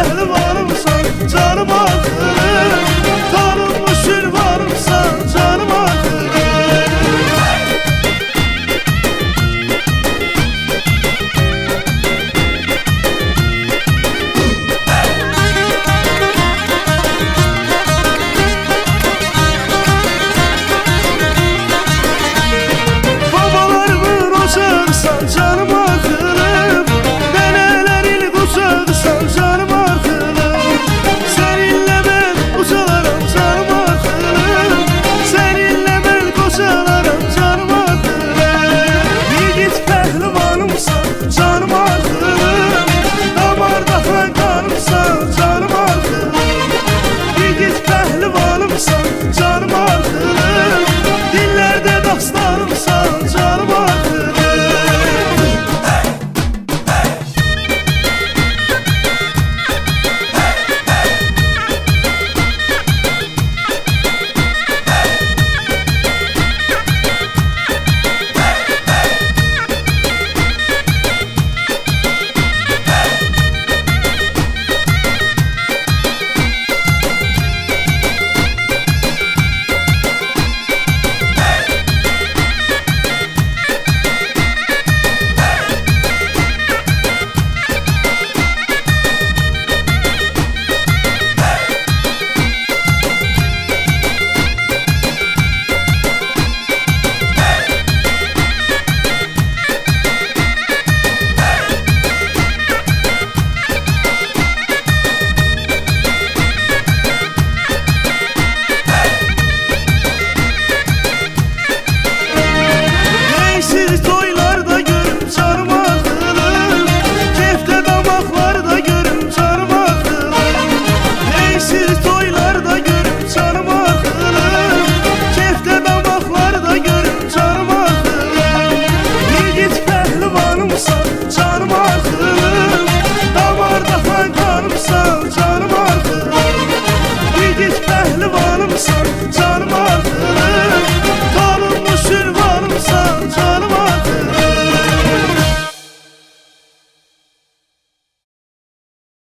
pehlivanımsan canım ağrır. Tanınmış ünvanımsan canım ağrır. Canım akılım, nenelerin kucağısan canım akılım. Seninle ben uçalarım canım akılım, seninle ben koşalarım canım akılım. Yiğit pehlivanımsan canım akılım, damarda kankanımsan canım akılım. Yiğit pehlivanımsan canım akılım, dillerde dastanımsan canım akılım. Toylarda görüm canım akılım, kefte damaklarda görüm canım akılım. Neysiz toylarda görüm canım akılım, kefte damaklarda görüm canım akılım. Yiğit pehlivanımsan canım akılım, damarda kankanımsan canım akılım. Yiğit pehlivanımsan canım